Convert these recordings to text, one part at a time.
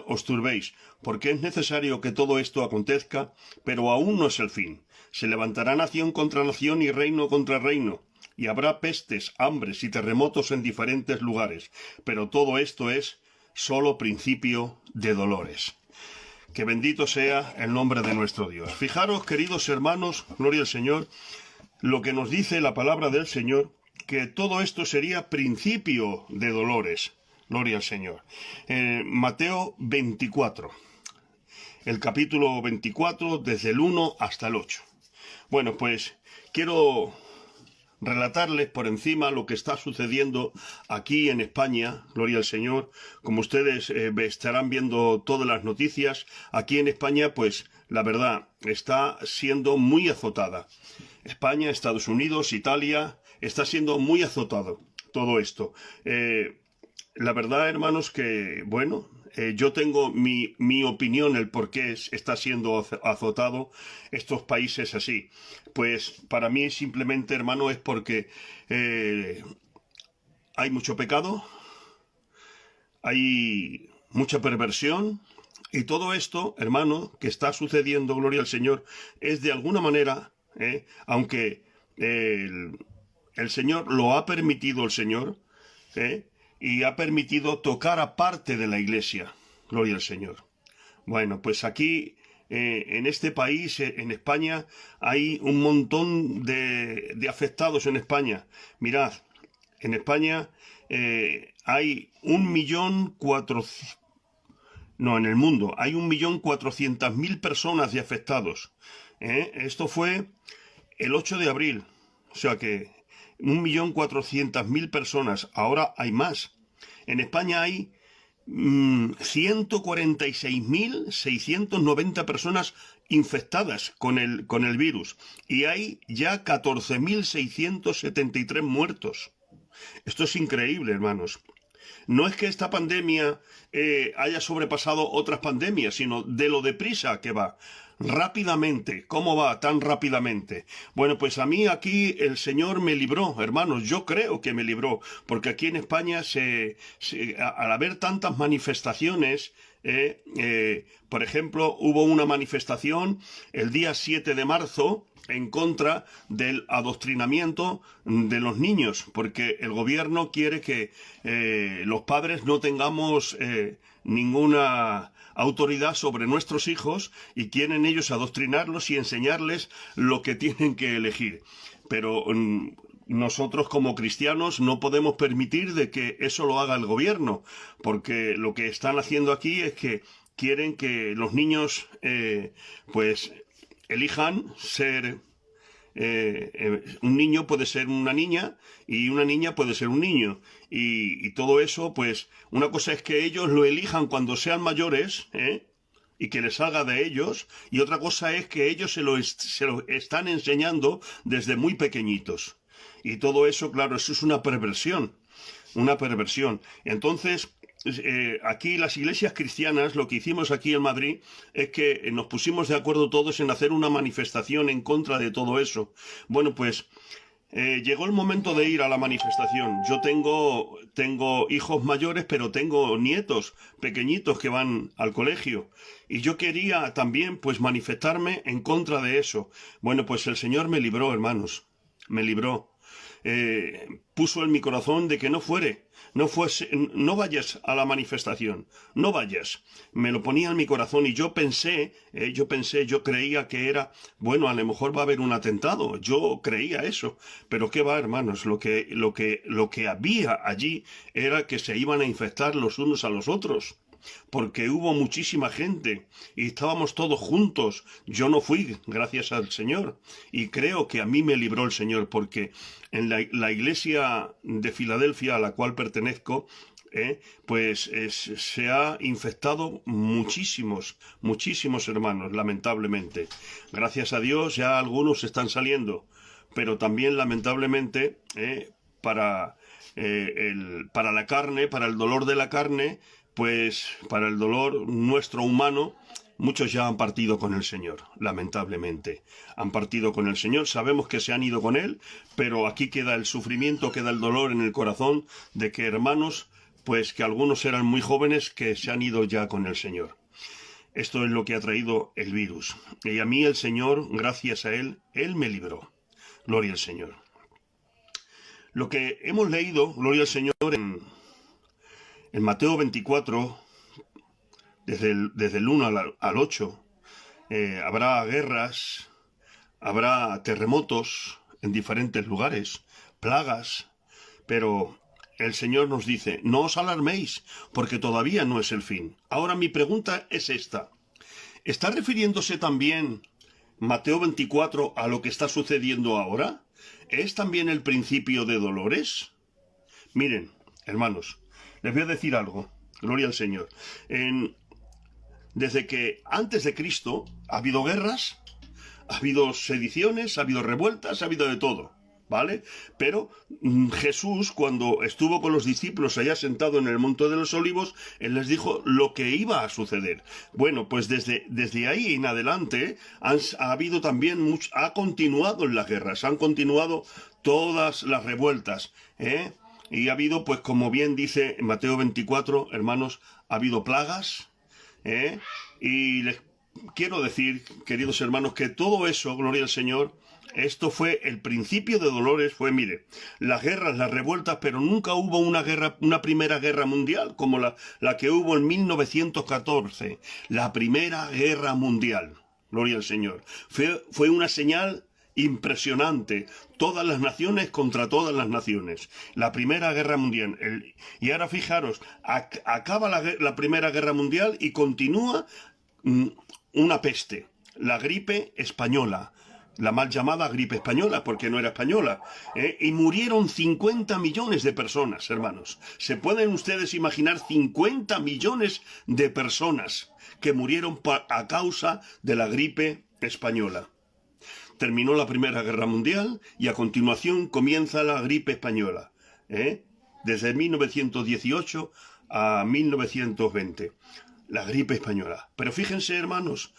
os turbéis, porque es necesario que todo esto acontezca, pero aún no es el fin. Se levantará nación contra nación y reino contra reino, y habrá pestes, hambres y terremotos en diferentes lugares, pero todo esto es solo principio de dolores. Que bendito sea el nombre de nuestro Dios. Fijaros, queridos hermanos, gloria al Señor, lo que nos dice la palabra del Señor, que todo esto sería principio de dolores. Gloria al Señor. Mateo 24, el capítulo 24, desde el 1 hasta el 8. Bueno, pues quiero relatarles por encima lo que está sucediendo aquí en España, gloria al Señor. Como ustedes estarán viendo todas las noticias, aquí en España, pues la verdad, está siendo muy azotada. España, Estados Unidos, Italia, está siendo muy azotado todo esto. La verdad, hermanos, que, bueno, yo tengo mi opinión, el por qué está siendo azotado estos países así. Pues para mí simplemente, hermano, es porque hay mucho pecado, hay mucha perversión, y todo esto, hermano, que está sucediendo, gloria al Señor, es de alguna manera, aunque el Señor lo ha permitido, el Señor, y ha permitido tocar a parte de la iglesia. Gloria al Señor. Bueno, pues aquí, en este país, en España, hay un montón de afectados en España. Mirad, en España hay 1.400.000... No, en el mundo hay 1.400.000 personas de afectados. Esto fue el 8 de abril. O sea que 1.400.000 personas. Ahora hay más. En España hay 146.690 personas infectadas con el virus. Y hay ya 14.673 muertos. Esto es increíble, hermanos. No es que esta pandemia haya sobrepasado otras pandemias, sino de lo deprisa que va. Rápidamente. ¿Cómo va tan rápidamente? Bueno, pues a mí aquí el Señor me libró, hermanos. Yo creo que me libró, porque aquí en España al haber tantas manifestaciones, por ejemplo, hubo una manifestación el día 7 de marzo en contra del adoctrinamiento de los niños, porque el gobierno quiere que los padres no tengamos ninguna autoridad sobre nuestros hijos y quieren ellos adoctrinarlos y enseñarles lo que tienen que elegir. Pero nosotros como cristianos no podemos permitir de que eso lo haga el gobierno, porque lo que están haciendo aquí es que quieren que los niños pues elijan ser... un niño puede ser una niña y una niña puede ser un niño, y todo eso, pues una cosa es que ellos lo elijan cuando sean mayores, y que les salga de ellos, y otra cosa es que ellos se lo están enseñando desde muy pequeñitos, y todo eso, claro, eso es una perversión. Entonces, aquí las iglesias cristianas, lo que hicimos aquí en Madrid es que nos pusimos de acuerdo todos en hacer una manifestación en contra de todo eso. Bueno, pues llegó el momento de ir a la manifestación. Yo tengo hijos mayores, pero tengo nietos pequeñitos que van al colegio. Y yo quería también, pues, manifestarme en contra de eso. Bueno, pues el Señor me libró, hermanos. Me libró. Puso en mi corazón de que no vayas a la manifestación, no vayas. Me lo ponía en mi corazón y yo creía que era, bueno, a lo mejor va a haber un atentado. Yo creía eso, pero qué va, hermanos, lo que había allí era que se iban a infectar los unos a los otros. Porque hubo muchísima gente y estábamos todos juntos. Yo no fui, gracias al Señor, y creo que a mí me libró el Señor, porque en la iglesia de Filadelfia a la cual pertenezco, pues se ha infectado muchísimos hermanos, lamentablemente. Gracias a Dios ya algunos están saliendo, pero también lamentablemente para la carne, para el dolor de la carne, pues para el dolor nuestro humano, muchos ya han partido con el Señor, lamentablemente. Han partido con el Señor, sabemos que se han ido con Él, pero aquí queda el sufrimiento, queda el dolor en el corazón de que hermanos pues que algunos eran muy jóvenes que se han ido ya con el Señor. Esto es lo que ha traído el virus. Y a mí el Señor, gracias a Él me libró. Gloria al Señor. Lo que hemos leído, gloria al Señor, en Mateo 24, desde el 1 al 8, habrá guerras, habrá terremotos en diferentes lugares, plagas, pero el Señor nos dice, no os alarméis, porque todavía no es el fin. Ahora mi pregunta es esta. ¿Está refiriéndose también Mateo 24 a lo que está sucediendo ahora? ¿Es también el principio de dolores? Miren, hermanos, les voy a decir algo. Gloria al Señor. Desde que antes de Cristo ha habido guerras, ha habido sediciones, ha habido revueltas, ha habido de todo, ¿vale? Pero Jesús, cuando estuvo con los discípulos allá sentado en el Monte de los Olivos, Él les dijo lo que iba a suceder. Bueno, pues desde ahí en adelante ha habido también, ha continuado en las guerras, han continuado todas las revueltas, y ha habido, pues como bien dice en Mateo 24, hermanos, ha habido plagas, y les quiero decir, queridos hermanos, que todo eso, gloria al Señor, esto fue el principio de dolores, mire, las guerras, las revueltas, pero nunca hubo una primera guerra mundial como la que hubo en 1914, la primera guerra mundial, gloria al Señor. Fue una señal impresionante, todas las naciones contra todas las naciones, la primera guerra mundial. Y ahora fijaros, acaba la primera guerra mundial y continúa una peste, la gripe española, la mal llamada gripe española, porque no era española, y murieron 50 millones de personas, hermanos. ¿Se pueden ustedes imaginar 50 millones de personas que murieron a causa de la gripe española? Terminó la Primera Guerra Mundial y a continuación comienza la gripe española, desde 1918 a 1920. La gripe española. Pero fíjense, hermanos,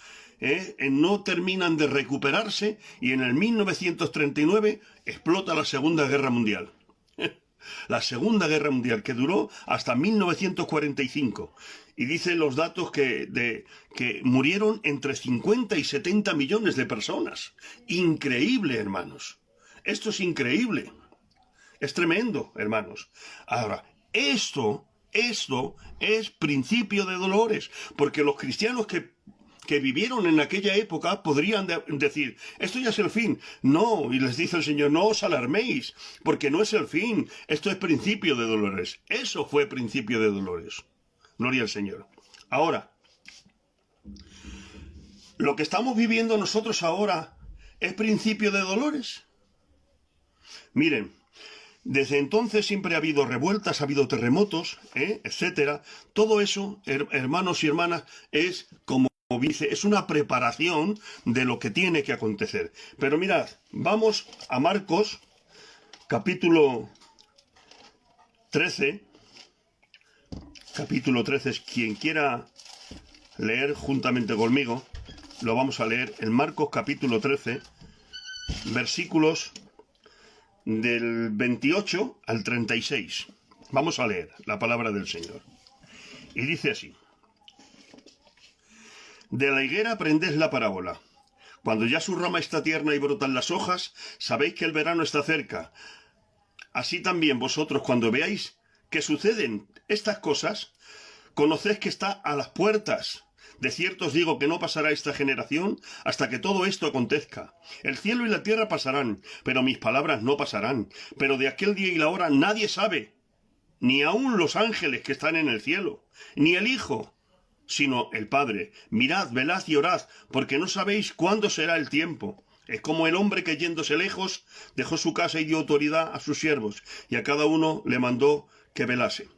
no terminan de recuperarse y en el 1939 explota la Segunda Guerra Mundial. La Segunda Guerra Mundial, que duró hasta 1945. Y dicen los datos que murieron entre 50 y 70 millones de personas. Increíble, hermanos. Esto es increíble. Es tremendo, hermanos. Ahora, esto es principio de dolores, porque los cristianos que vivieron en aquella época podrían decir, esto ya es el fin. No, y les dice el Señor, no os alarméis, porque no es el fin, esto es principio de dolores. Eso fue principio de dolores. Gloria al Señor. Ahora, lo que estamos viviendo nosotros ahora es principio de dolores. Miren, desde entonces siempre ha habido revueltas, ha habido terremotos, etcétera. Todo eso, hermanos y hermanas, es como dice, es una preparación de lo que tiene que acontecer. Pero mirad, vamos a Marcos, capítulo 13. Capítulo 13, quien quiera leer juntamente conmigo, lo vamos a leer en Marcos capítulo 13, versículos del 28 al 36. Vamos a leer la palabra del Señor. Y dice así: De la higuera aprended la parábola. Cuando ya su rama está tierna y brotan las hojas, sabéis que el verano está cerca. Así también vosotros, cuando veáis que suceden estas cosas, conoced que está a las puertas. De cierto os digo que no pasará esta generación hasta que todo esto acontezca. El cielo y la tierra pasarán, pero mis palabras no pasarán. Pero de aquel día y la hora nadie sabe, ni aun los ángeles que están en el cielo, ni el Hijo, sino el Padre. Mirad, velad y orad, porque no sabéis cuándo será el tiempo. Es como el hombre que yéndose lejos dejó su casa y dio autoridad a sus siervos, y a cada uno le mandó que velase.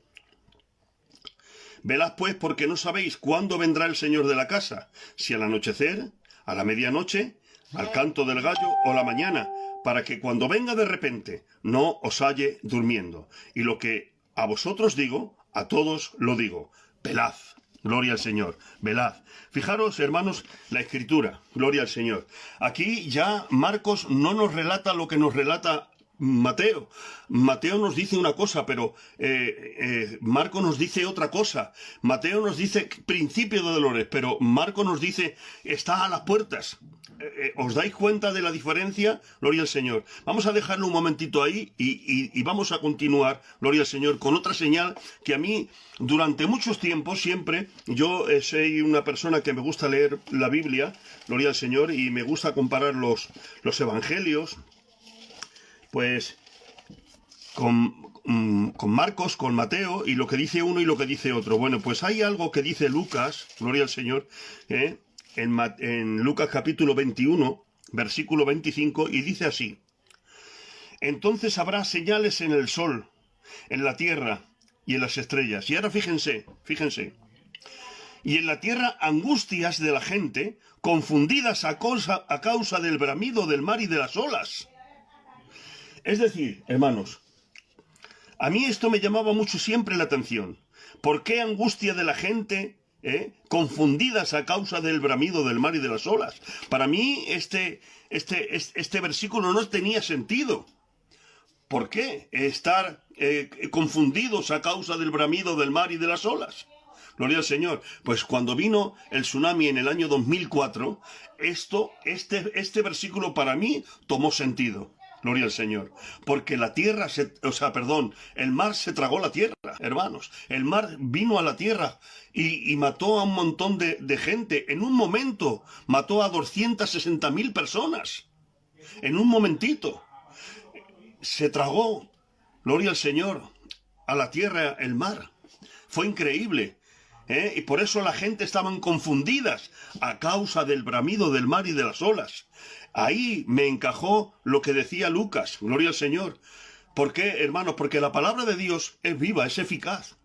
Velad pues, porque no sabéis cuándo vendrá el Señor de la casa, si al anochecer, a la medianoche, al canto del gallo o la mañana, para que cuando venga de repente no os halle durmiendo. Y lo que a vosotros digo, a todos lo digo: velad. Gloria al Señor, velad. Fijaros, hermanos, la Escritura, gloria al Señor. Aquí ya Marcos no nos relata lo que nos relata Mateo. Mateo nos dice una cosa, pero Marco nos dice otra cosa. Mateo nos dice principio de dolores, pero Marco nos dice está a las puertas. ¿Os dais cuenta de la diferencia? Gloria al Señor. Vamos a dejarlo un momentito ahí y vamos a continuar, gloria al Señor, con otra señal que a mí, durante muchos tiempos, siempre, yo soy una persona que me gusta leer la Biblia, gloria al Señor, y me gusta comparar los evangelios, pues, con Marcos, con Mateo, y lo que dice uno y lo que dice otro. Bueno, pues hay algo que dice Lucas, gloria al Señor, en Lucas capítulo 21, versículo 25, y dice así: entonces habrá señales en el sol, en la tierra y en las estrellas. Y ahora fíjense, y en la tierra angustias de la gente, confundidas a causa del bramido del mar y de las olas. Es decir, hermanos, a mí esto me llamaba mucho siempre la atención. ¿Por qué angustia de la gente? Confundidas a causa del bramido del mar y de las olas. Para mí este versículo no tenía sentido. ¿Por qué este confundidos a causa del bramido del mar y de las olas? Gloria al Señor. Pues cuando vino el tsunami en el año 2004, este versículo para mí tomó sentido. Gloria al Señor. Porque el mar se tragó la tierra, hermanos. El mar vino a la tierra y mató a un montón de gente. En un momento mató a 260.000 personas. En un momentito. Se tragó, gloria al Señor, a la tierra el mar. Fue increíble. Y por eso la gente estaban confundidas a causa del bramido del mar y de las olas. Ahí me encajó lo que decía Lucas, gloria al Señor. ¿Por qué, hermanos? Porque la palabra de Dios es viva, es eficaz.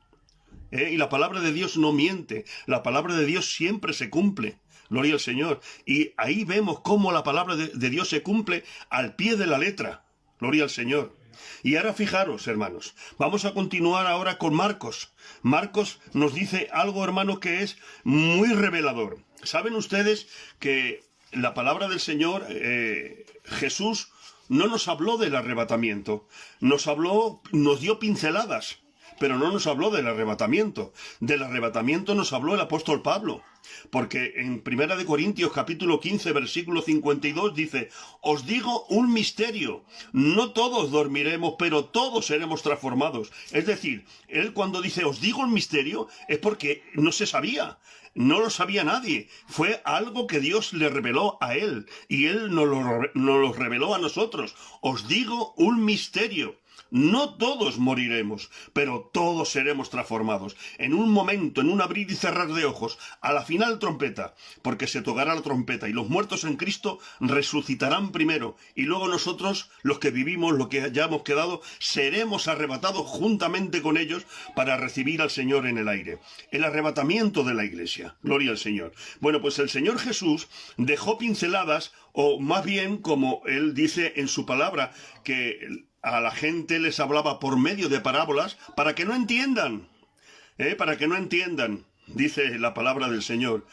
Y la palabra de Dios no miente. La palabra de Dios siempre se cumple. Gloria al Señor. Y ahí vemos cómo la palabra de Dios se cumple al pie de la letra. Gloria al Señor. Y ahora fijaros, hermanos, vamos a continuar ahora con Marcos. Marcos nos dice algo, hermano, que es muy revelador. ¿Saben ustedes que la palabra del Señor, Jesús, no nos habló del arrebatamiento? Nos dio pinceladas, pero no nos habló del arrebatamiento. Del arrebatamiento nos habló el apóstol Pablo. Porque en 1 Corintios capítulo 15 versículo 52 dice: os digo un misterio, no todos dormiremos, pero todos seremos transformados. Es decir, él cuando dice os digo un misterio es porque no se sabía, no lo sabía nadie. Fue algo que Dios le reveló a él y él nos lo reveló a nosotros. Os digo un misterio. No todos moriremos, pero todos seremos transformados. En un momento, en un abrir y cerrar de ojos, a la final trompeta, porque se tocará la trompeta y los muertos en Cristo resucitarán primero y luego nosotros, los que vivimos, los que hayamos quedado, seremos arrebatados juntamente con ellos para recibir al Señor en el aire. El arrebatamiento de la iglesia. Gloria al Señor. Bueno, pues el Señor Jesús dejó pinceladas, o más bien, como Él dice en su palabra, que a la gente les hablaba por medio de parábolas para que no entiendan, para que no entiendan, dice la palabra del Señor,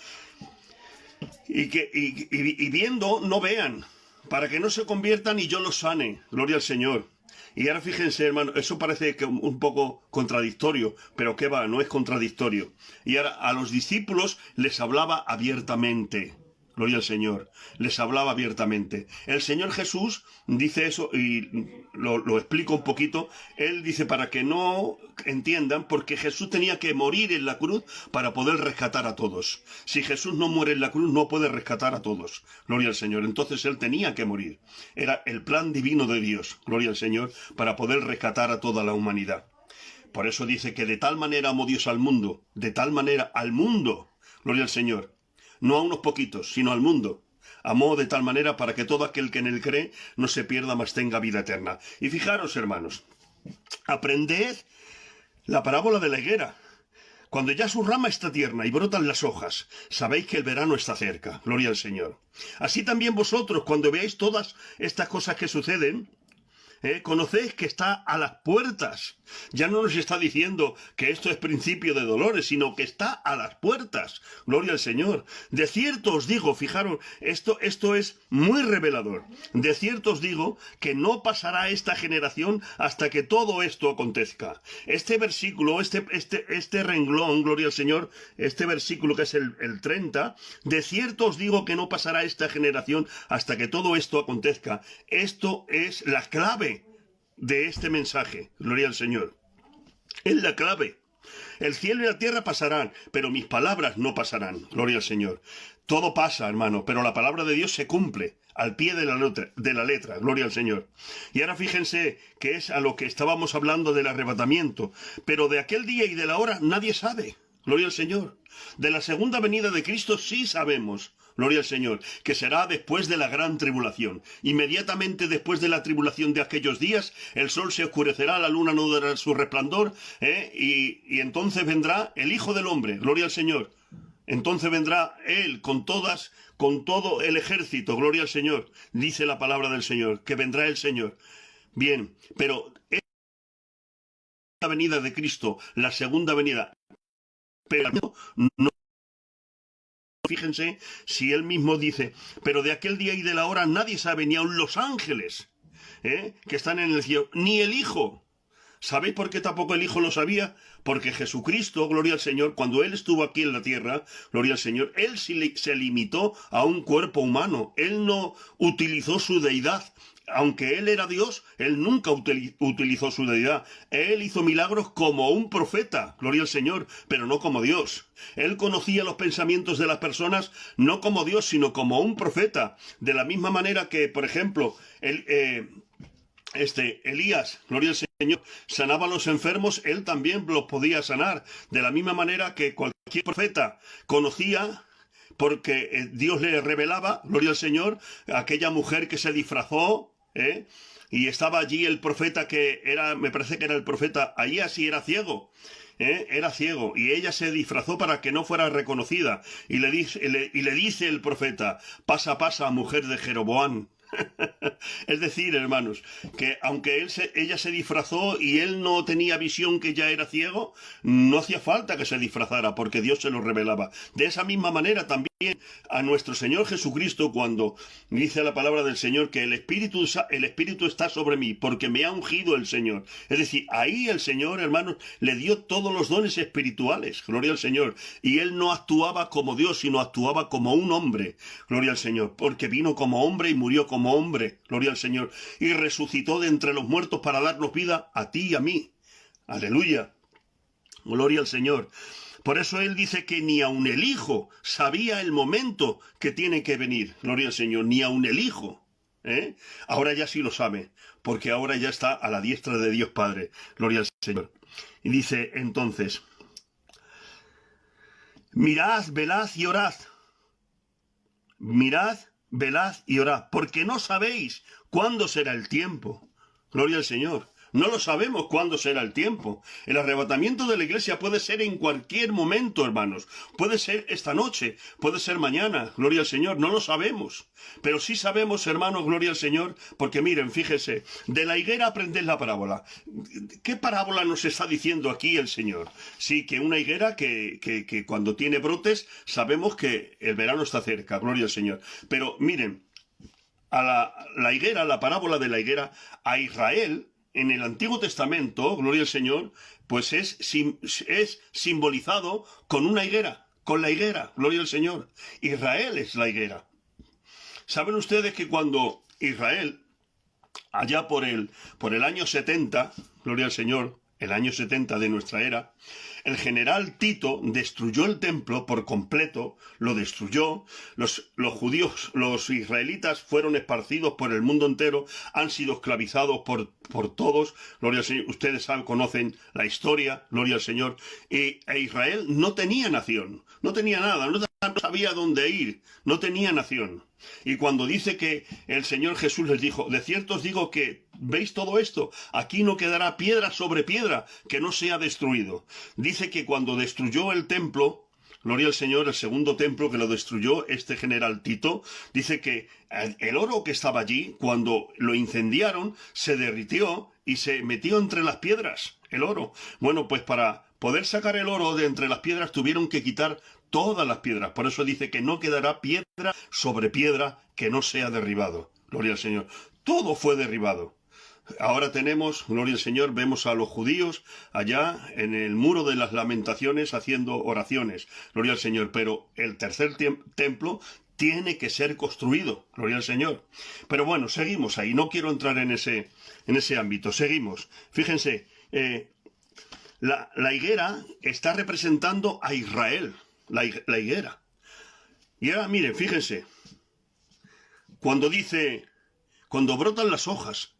y viendo no vean, para que no se conviertan y yo los sane, gloria al Señor. Y ahora fíjense, hermano, eso parece que un poco contradictorio, pero qué va, no es contradictorio. Y ahora a los discípulos les hablaba abiertamente. Gloria al Señor. Les hablaba abiertamente. El Señor Jesús dice eso, y lo explico un poquito. Él dice para que no entiendan, porque Jesús tenía que morir en la cruz para poder rescatar a todos. Si Jesús no muere en la cruz, no puede rescatar a todos. Gloria al Señor. Entonces Él tenía que morir. Era el plan divino de Dios, gloria al Señor, para poder rescatar a toda la humanidad. Por eso dice que de tal manera amó Dios al mundo, de tal manera al mundo, gloria al Señor. No a unos poquitos, sino al mundo. Amó de tal manera para que todo aquel que en él cree no se pierda, mas tenga vida eterna. Y fijaros, hermanos, aprended la parábola de la higuera. Cuando ya su rama está tierna y brotan las hojas, sabéis que el verano está cerca. Gloria al Señor. Así también vosotros, cuando veáis todas estas cosas que suceden, Conocéis que está a las puertas. Ya no nos está diciendo que esto es principio de dolores, sino que está a las puertas. Gloria al Señor. De cierto os digo, fijaros, esto es muy revelador. De cierto os digo que no pasará esta generación hasta que todo esto acontezca. Este versículo, este renglón, gloria al Señor, este versículo que es el 30, de cierto os digo que no pasará esta generación hasta que todo esto acontezca. Esto es la clave de este mensaje, gloria al Señor. Es la clave. El cielo y la tierra pasarán, pero mis palabras no pasarán, gloria al Señor. Todo pasa, hermano, pero la palabra de Dios se cumple al pie de la letra, gloria al Señor. Y ahora fíjense que es a lo que estábamos hablando del arrebatamiento, pero de aquel día y de la hora nadie sabe, gloria al Señor. De la segunda venida de Cristo sí sabemos, gloria al Señor, que será después de la gran tribulación. Inmediatamente después de la tribulación de aquellos días, el sol se oscurecerá, la luna no dará su resplandor, y entonces vendrá el Hijo del Hombre, gloria al Señor. Entonces vendrá Él con todo el ejército, gloria al Señor. Dice la palabra del Señor, que vendrá el Señor. Bien, pero la venida de Cristo, la segunda venida, pero no. Fíjense si él mismo dice, pero de aquel día y de la hora nadie sabe, ni aun los ángeles, que están en el cielo, ni el Hijo. ¿Sabéis por qué tampoco el Hijo lo sabía? Porque Jesucristo, gloria al Señor, cuando Él estuvo aquí en la tierra, gloria al Señor, Él se limitó a un cuerpo humano. Él no utilizó su deidad. Aunque Él era Dios, Él nunca utilizó su deidad. Él hizo milagros como un profeta, gloria al Señor, pero no como Dios. Él conocía los pensamientos de las personas, no como Dios, sino como un profeta. De la misma manera que, por ejemplo, Elías, gloria al Señor, sanaba a los enfermos, él también los podía sanar. De la misma manera que cualquier profeta conocía, porque Dios le revelaba, gloria al Señor, a aquella mujer que se disfrazó, y estaba allí el profeta que era, me parece que era el profeta Ahías, y era ciego. Era ciego, y ella se disfrazó para que no fuera reconocida. Y le dice el profeta, pasa, mujer de Jeroboam. Es decir, hermanos, que aunque ella se disfrazó y él no tenía visión, que ya era ciego, no hacía falta que se disfrazara porque Dios se lo revelaba. De esa misma manera también a nuestro Señor Jesucristo, cuando dice la palabra del Señor que el Espíritu está sobre mí porque me ha ungido el Señor. Es decir, ahí el Señor, hermanos, le dio todos los dones espirituales, gloria al Señor. Y él no actuaba como Dios, sino actuaba como un hombre, gloria al Señor, porque vino como hombre y murió como hombre, gloria al Señor, y resucitó de entre los muertos para darnos vida a ti y a mí. Aleluya, gloria al Señor. Por eso él dice que ni aun el Hijo sabía el momento que tiene que venir, gloria al Señor, ni aun el Hijo. Ahora ya sí lo sabe, porque ahora ya está a la diestra de Dios Padre, gloria al Señor. Y dice entonces, mirad, velad y orad. Mirad, velad y orad, porque no sabéis cuándo será el tiempo. Gloria al Señor. No lo sabemos cuándo será el tiempo. El arrebatamiento de la iglesia puede ser en cualquier momento, hermanos. Puede ser esta noche, puede ser mañana. Gloria al Señor. No lo sabemos. Pero sí sabemos, hermanos, gloria al Señor, porque miren, fíjese, de la higuera aprended la parábola. ¿Qué parábola nos está diciendo aquí el Señor? Sí, que una higuera que cuando tiene brotes sabemos que el verano está cerca. Gloria al Señor. Pero miren, a la higuera, la parábola de la higuera, a Israel, en el Antiguo Testamento, gloria al Señor, pues es simbolizado con una higuera, con la higuera, gloria al Señor. Israel es la higuera. ¿Saben ustedes que cuando Israel, allá por el año 70, gloria al Señor, el año 70 de nuestra era, el general Tito destruyó el templo por completo, lo destruyó, los judíos, los israelitas fueron esparcidos por el mundo entero, han sido esclavizados por todos, gloria al Señor, ustedes conocen la historia, gloria al Señor, e Israel no tenía nación, no tenía nada, no sabía dónde ir, no tenía nación. Y cuando dice que el Señor Jesús les dijo, de cierto os digo que, ¿veis todo esto? Aquí no quedará piedra sobre piedra que no sea destruido. Dice que cuando destruyó el templo, gloria al Señor, el segundo templo que lo destruyó este general Tito, dice que el oro que estaba allí, cuando lo incendiaron, se derritió y se metió entre las piedras, el oro. Bueno, pues para poder sacar el oro de entre las piedras tuvieron que quitar todas las piedras. Por eso dice que no quedará piedra sobre piedra que no sea derribado. Gloria al Señor. Todo fue derribado. Ahora tenemos, gloria al Señor, vemos a los judíos allá en el muro de las lamentaciones haciendo oraciones. Gloria al Señor. Pero el tercer templo tiene que ser construido. Gloria al Señor. Pero bueno, seguimos ahí. No quiero entrar en ese ámbito. Seguimos. Fíjense, la higuera está representando a Israel. La higuera. Y ahora miren, fíjense. Cuando brotan las hojas,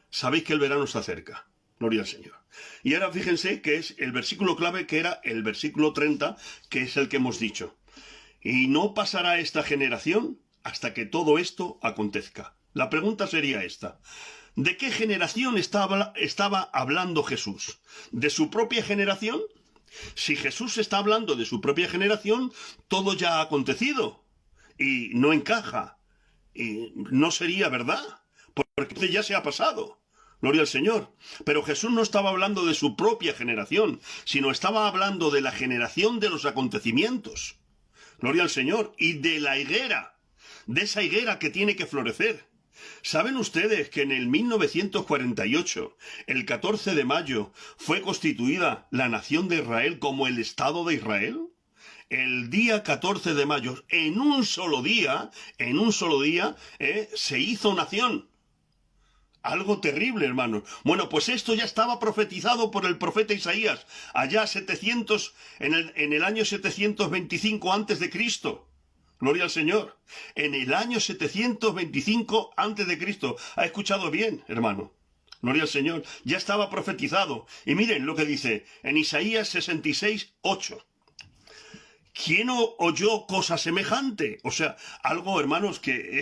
sabéis que el verano se acerca. Gloria al Señor. Y ahora fíjense que es el versículo clave, que era el versículo 30, que es el que hemos dicho. Y no pasará esta generación hasta que todo esto acontezca. La pregunta sería esta. ¿De qué generación estaba hablando Jesús? ¿De su propia generación? Si Jesús está hablando de su propia generación, todo ya ha acontecido. Y no encaja. Y no sería verdad. Porque ya se ha pasado. Gloria al Señor. Pero Jesús no estaba hablando de su propia generación, sino estaba hablando de la generación de los acontecimientos. Gloria al Señor. Y de la higuera. De esa higuera que tiene que florecer. ¿Saben ustedes que en el 1948, el 14 de mayo, fue constituida la nación de Israel como el Estado de Israel? El día 14 de mayo, en un solo día, se hizo nación. Algo terrible, hermanos. Bueno, pues esto ya estaba profetizado por el profeta Isaías, allá en el año 725 antes de Cristo. Gloria al Señor. En el año 725 antes de Cristo. ¿Ha escuchado bien, hermano? Gloria al Señor. Ya estaba profetizado. Y miren lo que dice en Isaías 66, 8. ¿Quién oyó cosa semejante? O sea, algo, hermanos, que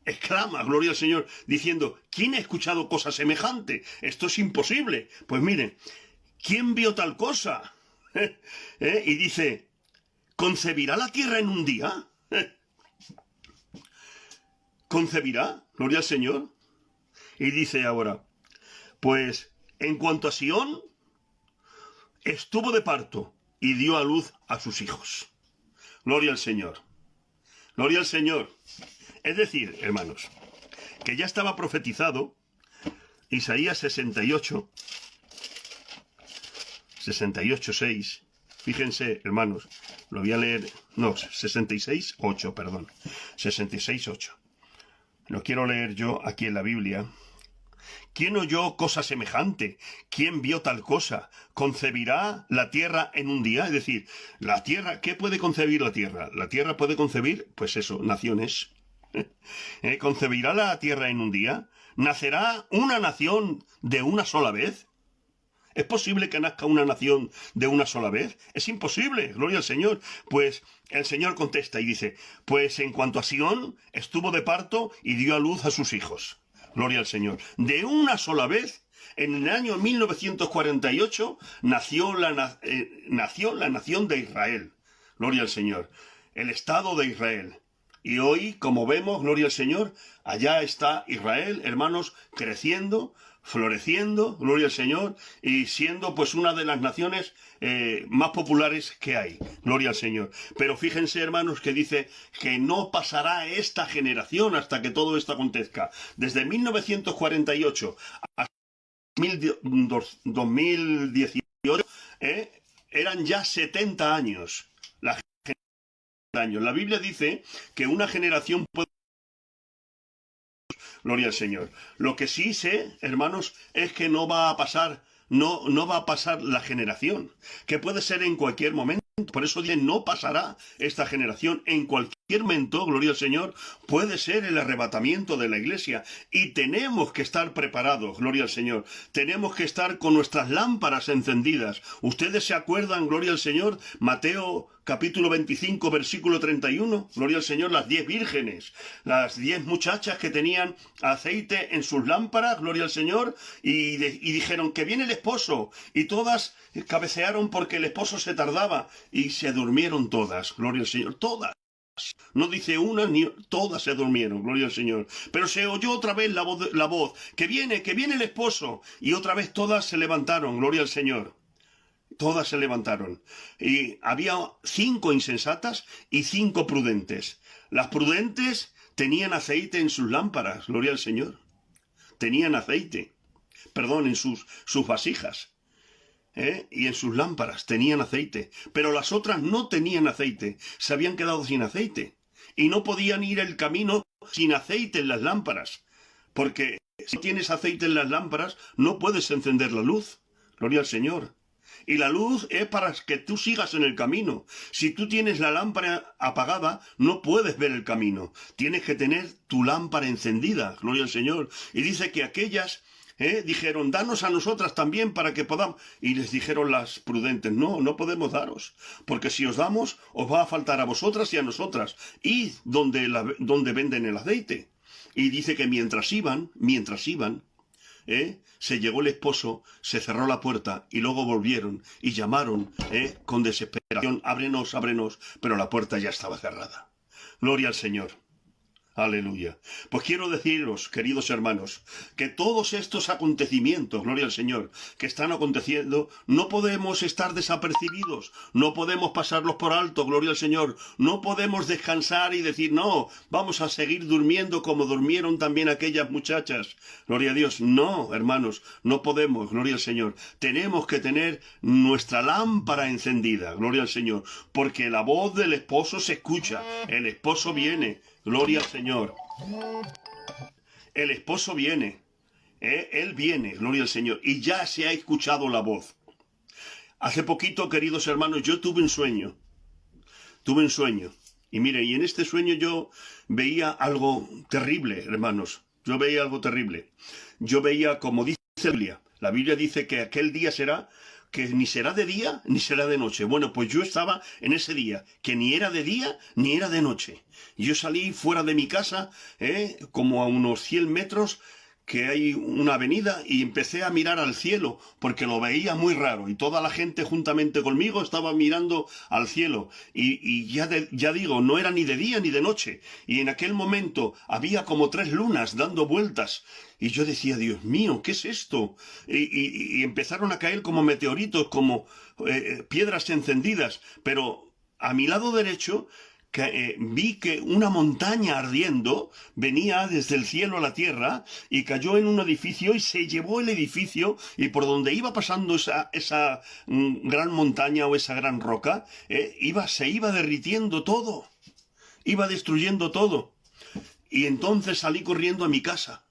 exclama, gloria al Señor, diciendo, ¿quién ha escuchado cosa semejante? Esto es imposible. Pues miren, ¿quién vio tal cosa? Y dice, ¿concebirá la tierra en un día? ¿Concebirá? Gloria al Señor. Y dice ahora, pues, en cuanto a Sión, estuvo de parto y dio a luz a sus hijos. Gloria al Señor. Gloria al Señor. Es decir, hermanos, que ya estaba profetizado Isaías 68, 6. Fíjense, hermanos, lo voy a leer, 66, 8, perdón. 66, 8. Lo quiero leer yo aquí en la Biblia. ¿Quién oyó cosa semejante? ¿Quién vio tal cosa? ¿Concebirá la tierra en un día? Es decir, la tierra, ¿qué puede concebir la tierra? La tierra puede concebir, pues eso, naciones. ¿Concebirá la tierra en un día? ¿Nacerá una nación de una sola vez? ¿Es posible que nazca una nación de una sola vez? Es imposible, gloria al Señor. Pues el Señor contesta y dice, pues en cuanto a Sión, estuvo de parto y dio a luz a sus hijos. Gloria al Señor. De una sola vez, en el año 1948, nació la nación de Israel. Gloria al Señor. El Estado de Israel. Y hoy, como vemos, gloria al Señor, allá está Israel, hermanos, creciendo, floreciendo, gloria al Señor, y siendo pues una de las naciones más populares que hay, gloria al Señor. Pero fíjense, hermanos, que dice que no pasará esta generación hasta que todo esto acontezca. Desde 1948 hasta 2018 eran ya 70 años. La Biblia dice que una generación puede... Gloria al Señor. Lo que sí sé, hermanos, es que no va a pasar la generación, que puede ser en cualquier momento. Por eso dice, no pasará esta generación en cualquier momento, gloria al Señor, puede ser el arrebatamiento de la iglesia y tenemos que estar preparados, gloria al Señor. Tenemos que estar con nuestras lámparas encendidas. ¿Ustedes se acuerdan, gloria al Señor? Mateo capítulo 25, versículo 31, gloria al Señor, las 10 vírgenes, las 10 muchachas que tenían aceite en sus lámparas, gloria al Señor, y dijeron que viene el esposo, y todas cabecearon porque el esposo se tardaba, y se durmieron todas, gloria al Señor, todas. No dice una ni todas se durmieron, gloria al Señor. Pero se oyó otra vez la voz, que viene el esposo. Y otra vez todas se levantaron, gloria al Señor. Todas se levantaron. Y había 5 insensatas y 5 prudentes. Las prudentes tenían aceite en sus lámparas, gloria al Señor. Tenían aceite, perdón, en sus vasijas. Y en sus lámparas tenían aceite, pero las otras no tenían aceite, se habían quedado sin aceite y no podían ir el camino sin aceite en las lámparas, porque si tienes aceite en las lámparas no puedes encender la luz, gloria al Señor. Y la luz es para que tú sigas en el camino. Si tú tienes la lámpara apagada, no puedes ver el camino. Tienes que tener tu lámpara encendida, gloria al Señor. Y dice que aquellas dijeron, danos a nosotras también para que podamos. Y les dijeron las prudentes, no podemos daros, porque si os damos, os va a faltar a vosotras y a nosotras. Id donde venden el aceite. Y dice que mientras iban, se llegó el esposo, se cerró la puerta y luego volvieron y llamaron con desesperación, ábrenos, pero la puerta ya estaba cerrada. Gloria al Señor. Aleluya. Pues quiero deciros, queridos hermanos, que todos estos acontecimientos, gloria al Señor, que están aconteciendo, no podemos estar desapercibidos, no podemos pasarlos por alto, gloria al Señor, no podemos descansar y decir, no, vamos a seguir durmiendo como durmieron también aquellas muchachas, gloria a Dios. No, hermanos, no podemos, gloria al Señor. Tenemos que tener nuestra lámpara encendida, gloria al Señor, porque la voz del esposo se escucha, el esposo viene. Gloria al Señor. El esposo viene. Él viene, gloria al Señor. Y ya se ha escuchado la voz. Hace poquito, queridos hermanos, yo tuve un sueño. Y mire, y en este sueño yo veía algo terrible, hermanos. Yo veía algo terrible. Yo veía, como dice la Biblia dice que aquel día será que ni será de día ni será de noche. Bueno, pues yo estaba en ese día, que ni era de día ni era de noche. Y yo salí fuera de mi casa, como a unos 100 metros, que hay una avenida, y empecé a mirar al cielo, porque lo veía muy raro, y toda la gente juntamente conmigo estaba mirando al cielo, y ya digo, no era ni de día ni de noche, y en aquel momento había como 3 lunas dando vueltas, y yo decía, Dios mío, ¿qué es esto? Y empezaron a caer como meteoritos, como piedras encendidas, pero a mi lado derecho vi que una montaña ardiendo venía desde el cielo a la tierra y cayó en un edificio y se llevó el edificio, y por donde iba pasando esa gran montaña o esa gran roca, se iba derritiendo todo, iba destruyendo todo. Y entonces salí corriendo a mi casa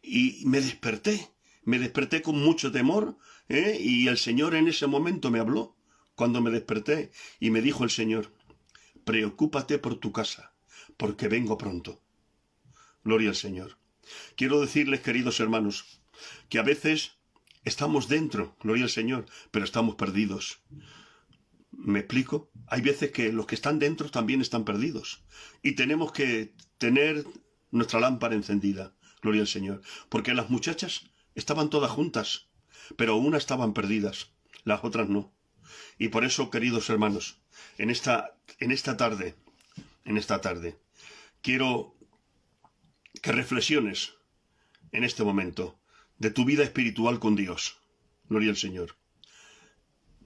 y me desperté con mucho temor, y el Señor en ese momento me habló cuando me desperté y me dijo el Señor, preocúpate por tu casa, porque vengo pronto. Gloria al Señor. Quiero decirles, queridos hermanos, que a veces estamos dentro, gloria al Señor, pero estamos perdidos. ¿Me explico? Hay veces que los que están dentro también están perdidos. Y tenemos que tener nuestra lámpara encendida, gloria al Señor. Porque las muchachas estaban todas juntas, pero unas estaban perdidas, las otras no. Y por eso, queridos hermanos, en esta tarde, quiero que reflexiones en este momento de tu vida espiritual con Dios. Gloria al Señor.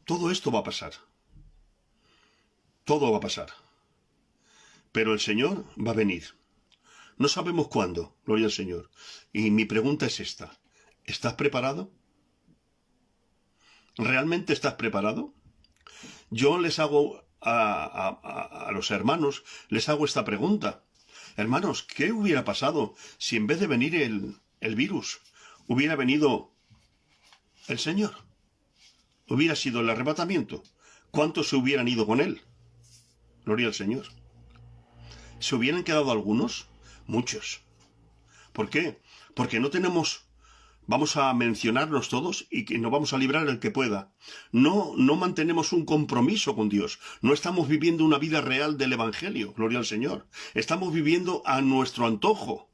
Todo esto va a pasar. Todo va a pasar. Pero el Señor va a venir. No sabemos cuándo, gloria al Señor. Y mi pregunta es esta. ¿Estás preparado? ¿Realmente estás preparado? Yo les hago a los hermanos, les hago esta pregunta. Hermanos, ¿qué hubiera pasado si en vez de venir el virus, hubiera venido el Señor? Hubiera sido el arrebatamiento. ¿Cuántos se hubieran ido con él? Gloria al Señor. ¿Se hubieran quedado algunos? Muchos. ¿Por qué? Porque no tenemos... Vamos a mencionarnos todos y que nos vamos a librar el que pueda. No mantenemos un compromiso con Dios. No estamos viviendo una vida real del Evangelio, gloria al Señor. Estamos viviendo a nuestro antojo.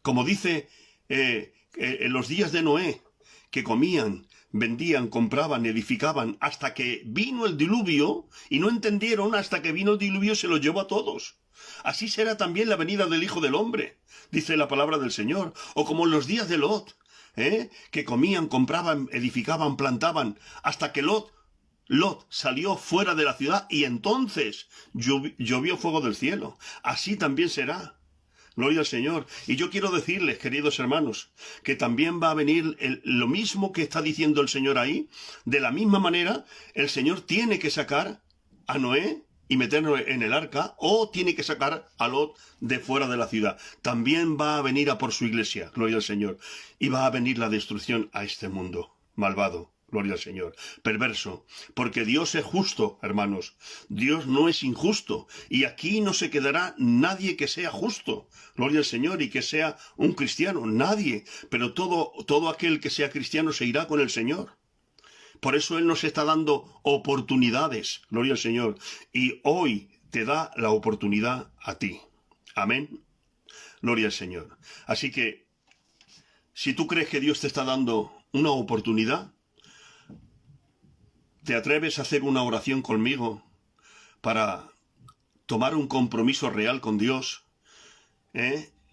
Como dice en los días de Noé, que comían, vendían, compraban, edificaban, hasta que vino el diluvio, y no entendieron hasta que vino el diluvio se los llevó a todos. Así será también la venida del Hijo del Hombre, dice la palabra del Señor. O como en los días de Lot, que comían, compraban, edificaban, plantaban, hasta que Lot salió fuera de la ciudad y entonces llovió fuego del cielo. Así también será. Gloria al Señor. Y yo quiero decirles, queridos hermanos, que también va a venir lo mismo que está diciendo el Señor ahí. De la misma manera, el Señor tiene que sacar a Noé y meterlo en el arca, o tiene que sacar a Lot de fuera de la ciudad. También va a venir a por su iglesia, gloria al Señor. Y va a venir la destrucción a este mundo malvado, gloria al Señor, perverso. Porque Dios es justo, hermanos. Dios no es injusto. Y aquí no se quedará nadie que sea justo, gloria al Señor, y que sea un cristiano. Nadie. Pero todo aquel que sea cristiano se irá con el Señor. Por eso Él nos está dando oportunidades, gloria al Señor. Y hoy te da la oportunidad a ti. Amén. Gloria al Señor. Así que, si tú crees que Dios te está dando una oportunidad, ¿te atreves a hacer una oración conmigo para tomar un compromiso real con Dios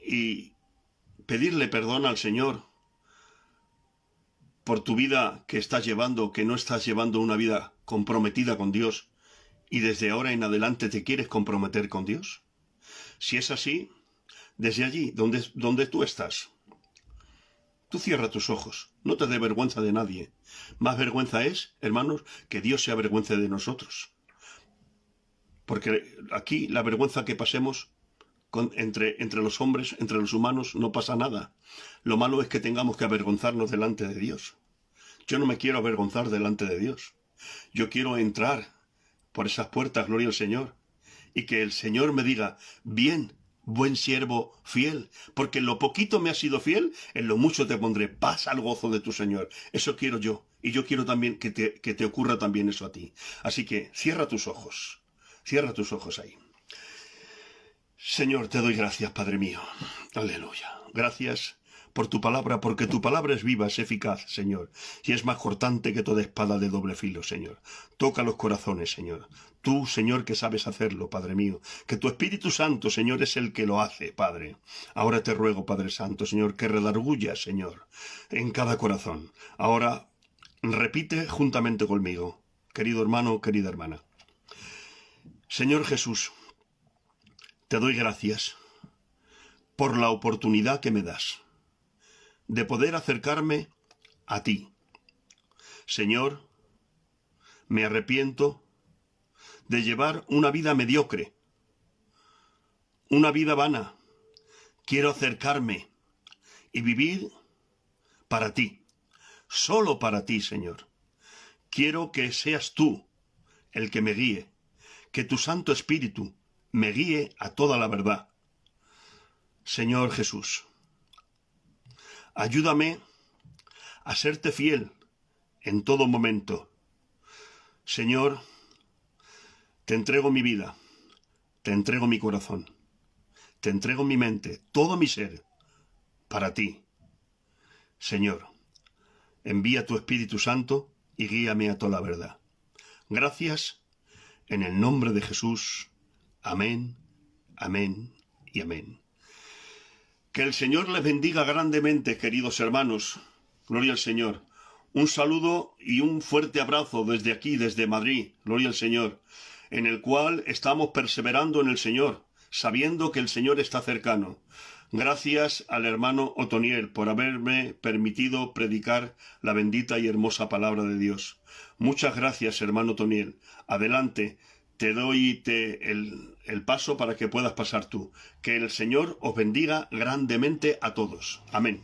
y pedirle perdón al Señor por tu vida que estás llevando, que no estás llevando una vida comprometida con Dios y desde ahora en adelante te quieres comprometer con Dios? Si es así, desde allí, donde tú estás, tú cierra tus ojos, no te dé vergüenza de nadie. Más vergüenza es, hermanos, que Dios se avergüence de nosotros. Porque aquí la vergüenza que pasemos entre los hombres, entre los humanos, no pasa nada. Lo malo es que tengamos que avergonzarnos delante de Dios. Yo no me quiero avergonzar delante de Dios. Yo quiero entrar por esas puertas, gloria al Señor, y que el Señor me diga, bien, buen siervo fiel, porque en lo poquito me has sido fiel, en lo mucho te pondré, pasa al gozo de tu Señor. Eso quiero yo, y yo quiero también que te ocurra también eso a ti. Así que cierra tus ojos ahí. Señor, te doy gracias, Padre mío. Aleluya. Gracias por tu palabra, porque tu palabra es viva, es eficaz, Señor, y es más cortante que toda espada de doble filo, Señor. Toca los corazones, Señor. Tú, Señor, que sabes hacerlo, Padre mío, que tu Espíritu Santo, Señor, es el que lo hace, Padre. Ahora te ruego, Padre Santo, Señor, que redarguya, Señor, en cada corazón. Ahora repite juntamente conmigo, querido hermano, querida hermana. Señor Jesús, te doy gracias por la oportunidad que me das de poder acercarme a ti. Señor, me arrepiento de llevar una vida mediocre, una vida vana. Quiero acercarme y vivir para ti, solo para ti, Señor. Quiero que seas tú el que me guíe, que tu Santo Espíritu me guíe a toda la verdad. Señor Jesús, ayúdame a serte fiel en todo momento. Señor, te entrego mi vida, te entrego mi corazón, te entrego mi mente, todo mi ser, para ti. Señor, envía tu Espíritu Santo y guíame a toda la verdad. Gracias, en el nombre de Jesús. Amén, amén y amén. Que el Señor les bendiga grandemente, queridos hermanos. Gloria al Señor. Un saludo y un fuerte abrazo desde aquí, desde Madrid. Gloria al Señor. En el cual estamos perseverando en el Señor, sabiendo que el Señor está cercano. Gracias al hermano Otoniel por haberme permitido predicar la bendita y hermosa palabra de Dios. Muchas gracias, hermano Otoniel. Adelante. Te doy el paso para que puedas pasar tú. Que el Señor os bendiga grandemente a todos. Amén.